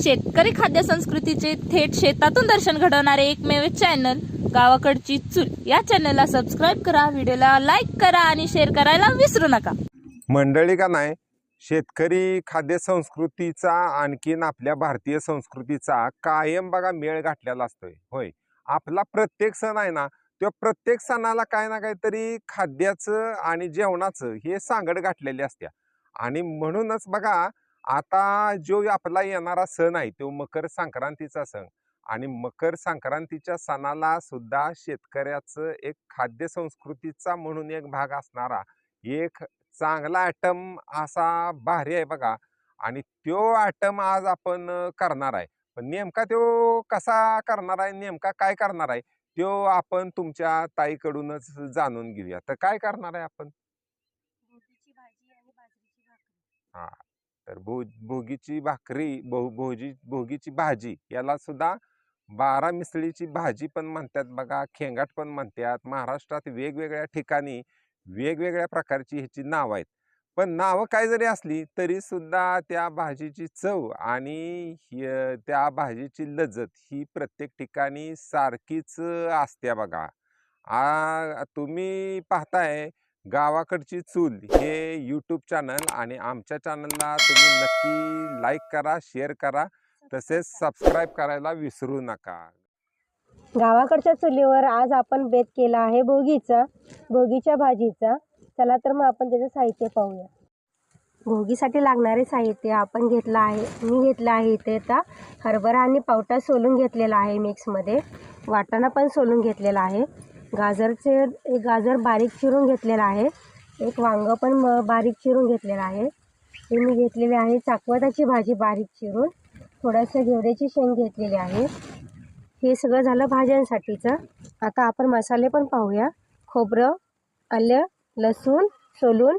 शेतकरी खाद्य संस्कृतीचे थेट शेतातून दर्शन घडवणारे एकमेव चॅनल गावाकडची चूल या चॅनलला सबस्क्राईब करा, व्हिडिओला लाईक करा आणि शेअर करायला विसरू नका। मंडळी का नाही, शेतकरी खाद्य संस्कृतीचा आणखीन आपल्या भारतीय संस्कृतीचा कायम बघा मेळ घातलेला असतोय। होय, आपला प्रत्येक सण आहे ना, तो प्रत्येक सणाला काय ना काहीतरी खाद्याचं आणि जेवणाचं हे सांगड घातलेली असते। आणि म्हणूनच बघा, आता जो आपला येणारा सण आहे तो मकर संक्रांतीचा सण, आणि मकर संक्रांतीच्या सणाला सुद्धा शेतकऱ्याचं एक खाद्य संस्कृतीचा म्हणून एक भाग असणारा एक चांगला आयटम असा भारी आहे बघा। आणि तो आयटम आज आपण करणार आहे, पण नेमका तो कसा करणार आहे, नेमका काय करणार आहे, तो आपण तुमच्या ताईकडूनच जाणून घेऊया। तर काय करणार आहे आपण? भोगीची भाजी आणि बाजरीची भाकरी। हा, तर भोगीची भाकरी, भोगीची भाजी याला सुद्धा 12 मिसळीची भाजी पण म्हणतात बघा, खेंगाट पण म्हणतात। महाराष्ट्रात वेगवेगळ्या ठिकाणी वेगवेगळ्या प्रकारची ह्याची नाव आहेत, पण नावं काय जरी असली तरी सुद्धा त्या भाजीची चव आणि त्या भाजीची लज्जत ही प्रत्येक ठिकाणी सारखीच असते बघा। तुम्ही पाहताय गावाकडची चूल हे यूट्यूब चॅनल, आणि आमच्या चॅनलला तुम्ही नक्की लाईक करा, शेअर करा, तसेच सबस्क्राईब करायला विसरू नका। गावाकडच्या चुलीवर आज आपण बेत केला आहे भोगीच्या भाजीचा। चला तर मग आपण त्याचं साहित्य पाहूया। भोगीसाठी लागणारे साहित्य आपण घेतलं आहे, मी घेतलं आहे इथे आता हरभरा आणि पावटा सोलून घेतलेला आहे मिक्समध्ये, वाटाणा पण सोलून घेतलेला आहे, एक गाजर बारीक चिरून घेतलेला आहे, एक वांग पण बारीक चिरून घेतलेला आहे, हे मी घेतलेले आहे चाकवताची भाजी बारीक चिरून, थोडंसं घेवड्याची शेंग घेतलेली आहे। हे सगळं झालं भाज्यांसाठीचं। आता आपण मसाले पण पाहूया। खोबरं, आलं, लसूण सोलून,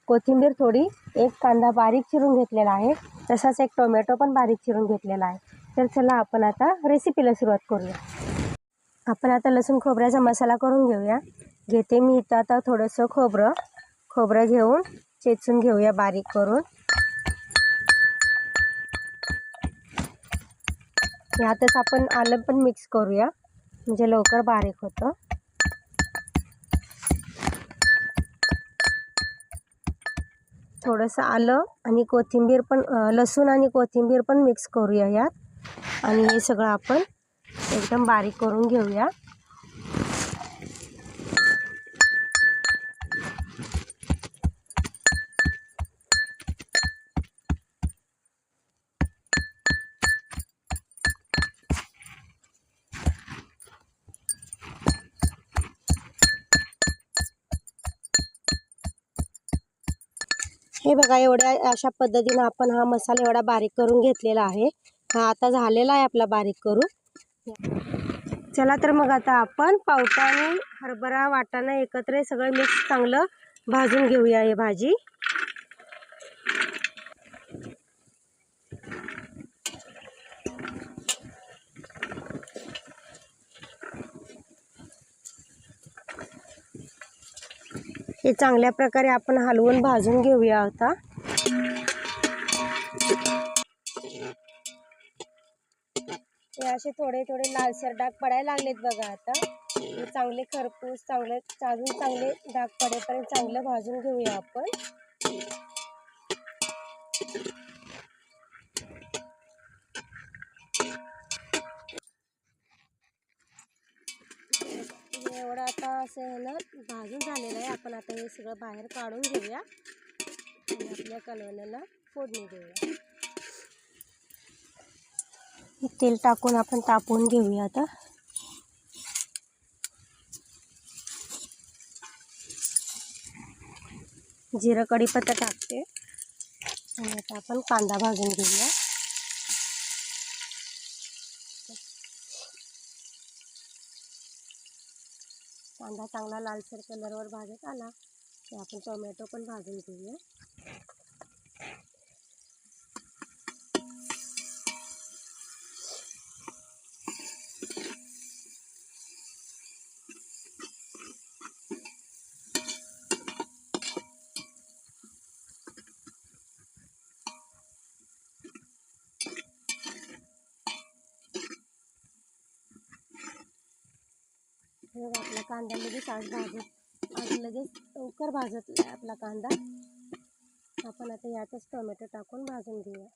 कोथिंबीर थोडी, एक कांदा बारीक चिरून घेतलेला आहे, तसाच एक टोमॅटो पण बारीक चिरून घेतलेला आहे। तर चला आपण आता रेसिपीला सुरुवात करूया। आपण आता लसूण खोबऱ्याचा मसाला करून घेऊया। घेते मी इथं आता थोडंसं खोबरं घेऊन चेचून घेऊया बारीक करून। यातच आपण आलं पण मिक्स करूया, म्हणजे लवकर बारीक होतं। थोडंसं आलं आणि कोथिंबीर पण, लसूण आणि कोथिंबीर पण मिक्स करूया यात, आणि हे सगळं आपण एकदम बारीक करून घेऊया। हे बघा, अशा पद्धतीने आपण हा मसाला एवढा बारीक करून घेतलेला आहे। हा आता झालेला आहे आपला बारीक करून। चला तर मग आता आपण पावटा आणि हरभरा वाटाणा एकत्र सगळं मिक्स चांगलं भाजून घेऊया ही भाजी। हे चांगल्या प्रकारे आपण हलवून भाजून घेऊया आता। हे असे थोडे थोडे लालसर डाग पडायला लागलेत बघा आता। हे चांगले खरपूस चांगले डाग पडेपर्यंत चांगलं भाजून घेऊया आपण। एवढं आता असं आहे ना भाजून झालेलं आहे। आपण आता हे सगळं बाहेर काढून घेऊया आणि आपल्या कालवणाला फोडणी देऊया। तेल टाकून आपण तापवून घेऊया आता। जिरं कढीपत्ता टाकते आणि आता आपण कांदा भाजून घेऊया। कांदा चांगला लालसर कलरवर भाजत आला की आपण टोमॅटो पण भाजून घेऊया। आपला कांदा लगेच आज लगेच लवकर भाजत आहे आपला कांदा. आपण आता यातच टोमॅटो टाकून भाजून घेऊया.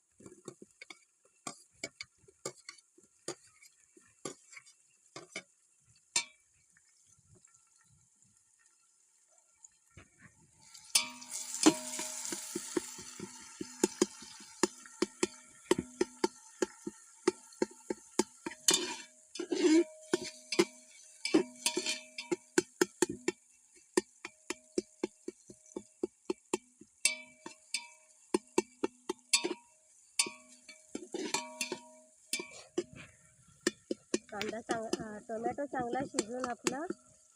टोमॅटो चांगला शिजवून आपला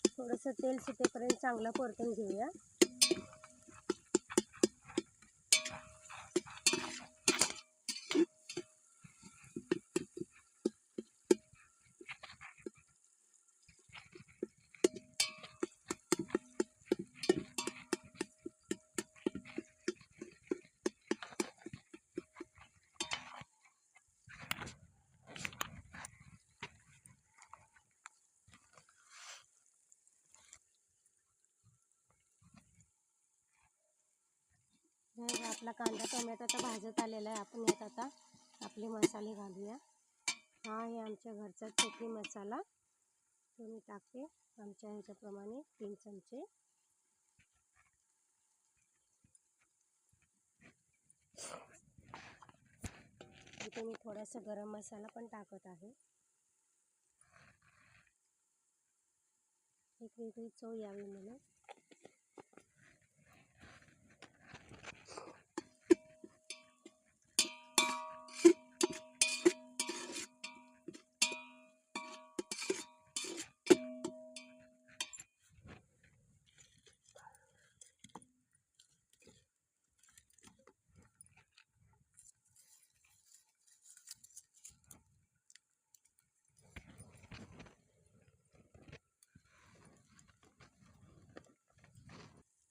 थोडंसं तेल सुटेपर्यंत चांगला परतून घेऊया. आपला कांदा टोमॅटो आता भाजत आलेला आहे. आपण यात आता आपले मसाले घालूया. हा आहे आमच्या घरचा चटणी मसाला. तो मी टाकते आमच्या ह्याच्याप्रमाणे 3 चमचे. इथे मी थोडासा गरम मसाला पण टाकत आहे. एक वेगळी चव यावी म्हणून.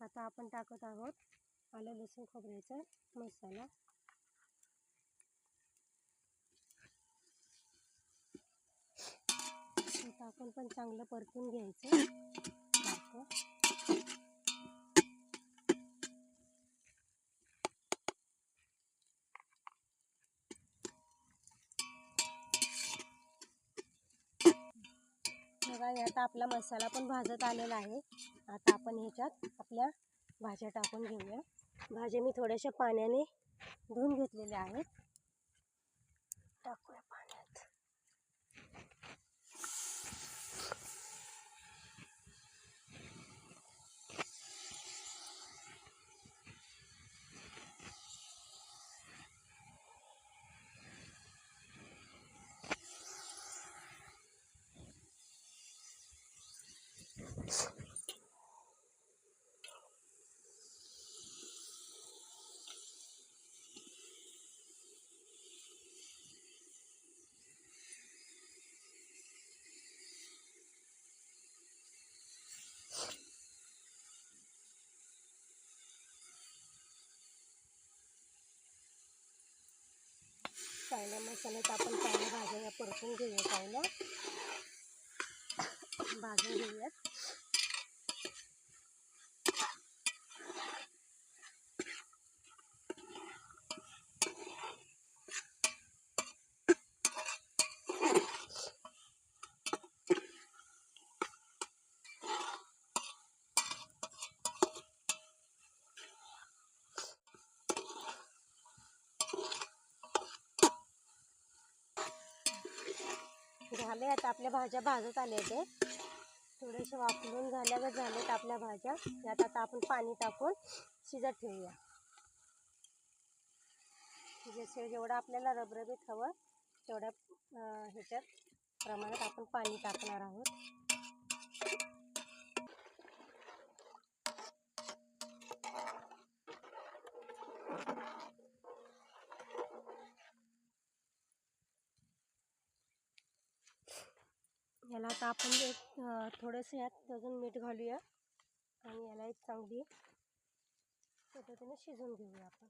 आता आपण टाकत आहोत आलं लसूण खोबऱ्याचा मसाला. टाकून पण चांगलं परतून घ्यायचं. बघा यात आपला मसाला पण भाजत आलेला आहे. आता आपण ह्याच्यात आपल्या भाज्या टाकून घेऊया. भाज्या मी थोड्याशा पाण्याने धुवून घेतलेल्या आहेत. टाकूया पाण्यात. चांगल्या मसाल्यात आपण चांगल्या भाज्या परतून घेऊया. चांगलं भाजून घेऊयात. झाले आता आपल्या भाज्या भाजत आल्या ते थोडेसे वाफलून झालेत आपल्या भाज्या. यात आता आपण पाणी टाकून शिजत ठेवूया. जसे जेवढं आपल्याला रबरबीत हवं तेवढ्या ह्याच्यात प्रमाणात आपण पाणी टाकणार आहोत. याला आता आपण एक थोडंसं यात अजून मीठ घालूया आणि याला एक चांगली पद्धतीने शिजवून घेऊया. आपण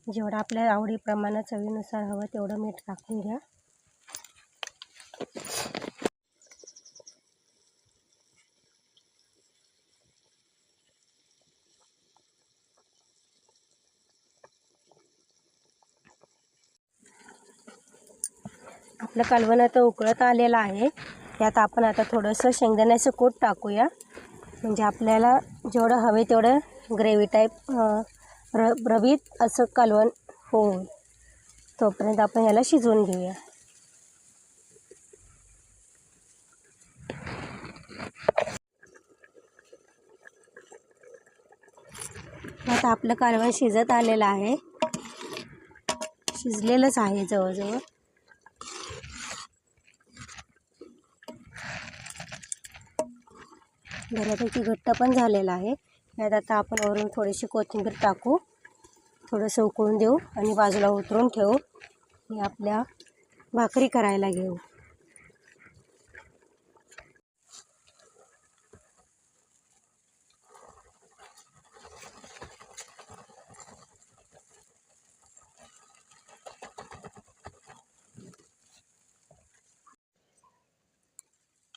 जेवढं आपल्या आवडीप्रमाणे चवीनुसार हवं तेवढं मीठ टाकून घ्या. आपलं कालवण आता उकळत आलेलं आहे. त्यात आपण आता थोडंसं शेंगदाण्याचं कूट टाकूया, म्हणजे आपल्याला जेवढं हवे तेवढं ग्रेव्ही टाईप रबरबीत असं कालवण होईल. तोपर्यंत आपण याला शिजवून घेऊया. आता आपलं कालवण शिजत आलेलं आहे, शिजलेलंच आहे जवळजवळ. बऱ्यापैकी घट्ट पण झालेलं आहे. यात आता आपण वरून थोडीशी कोथिंबीर टाकू, थोडंसं उकळून देऊ आणि बाजूला उतरून ठेवू. आणि आपल्या भाकरी करायला घेऊ.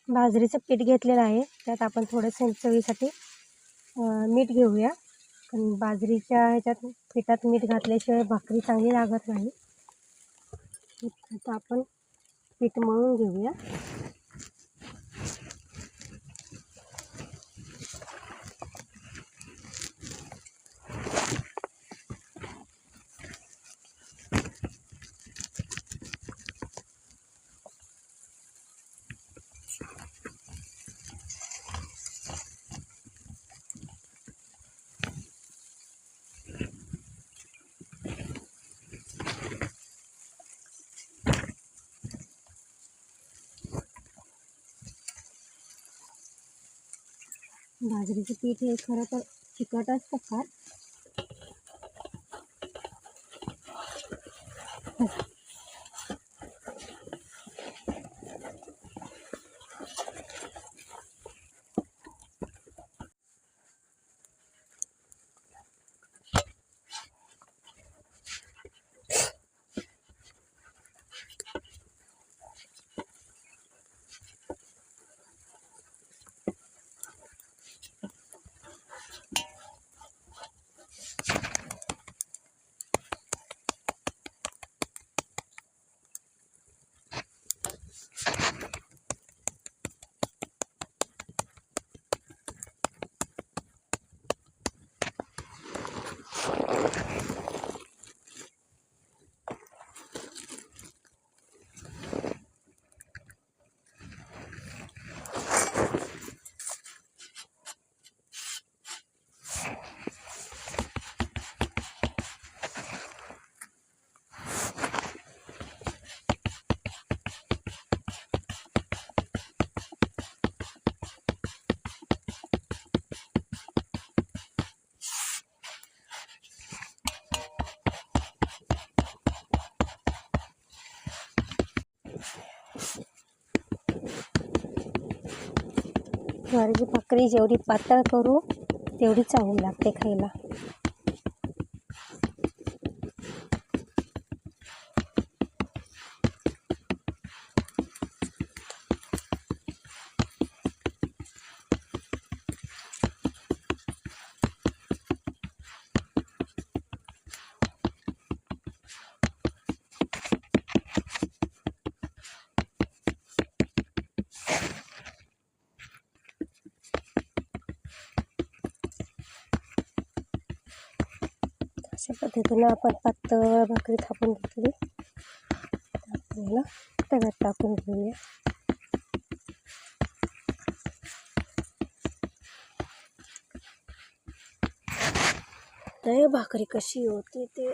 बाजरीचं पीठ घेतलेलं आहे, त्यात आपण थोडंसं चवीसाठी मीठ घेऊया. कारण बाजरीच्या ह्याच्यात पिठात मीठ घातल्याशिवाय भाकरी चांगली लागत नाही. आता आपण पीठ मळून घेऊया. बाजरीचं पीठ हे खरं तर चिकट असतं फार. ज्वारीची भाकरी जेवढी पातळ करू तेवढी चांगली लागते खायला. अशा पद्धतीनं आपण पातळ भाकरी थापून घेतली, आपल्याला तव्यात टाकून घेऊया. तर भाकरी कशी होती ते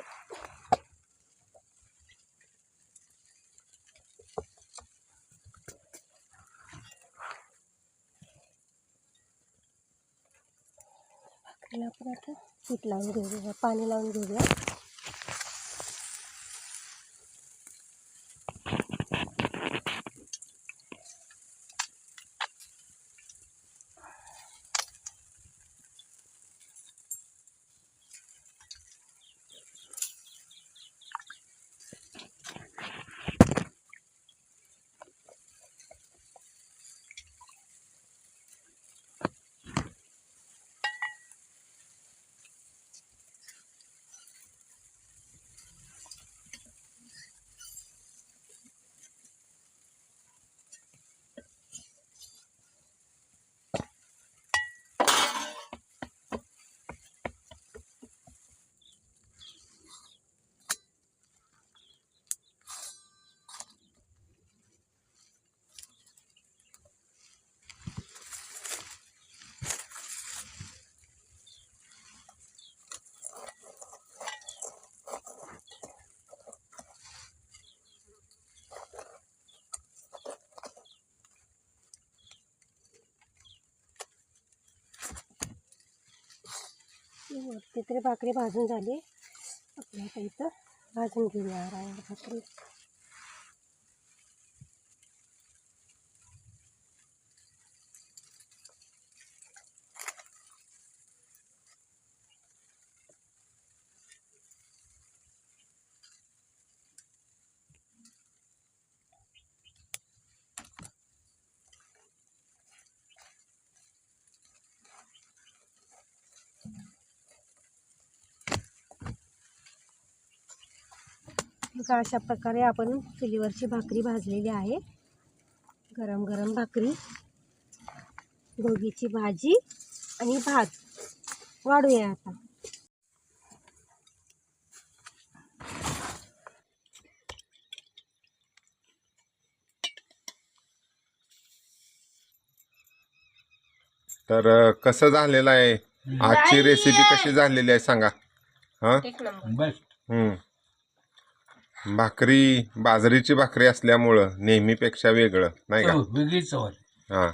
भाकरीला आपण आता पीठ लावून घेऊया, पाणी लावून घेऊया. तिथे भाकरी भाजून झाली. आपल्या आता इथं भाजून घेऊया रावर भाकरी. बघा अशा प्रकारे आपण चुलीवरची भाकरी भाजलेली आहे. गरम गरम भाकरी, भोगीची भाजी आणि भात वाढूया आता. तर कसं झालेलं आहे आजची रेसिपी, कशी झालेली आहे सांगा. हा एक नंबर. भाकरी बाजरीची भाकरी असल्यामुळं नेहमीपेक्षा वेगळं नाही का. हा.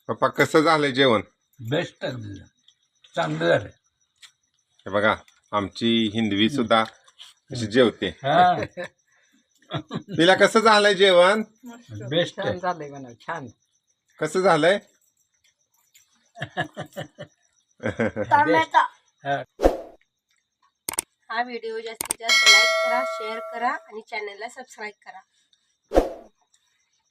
पप्पा कसं झालंय जेवण? बेस्ट चांगलं झालं. हे बघा आमची हिंदवी सुद्धा कशी जेवते. तिला कसं झालंय जेवण? बेस्ट झालंय म्हणा. छान. कसं झालंय? हा व्हिडिओ जास्तीत जास्त लाईक करा, शेअर करा आणि चॅनलला सबस्क्राईब करा.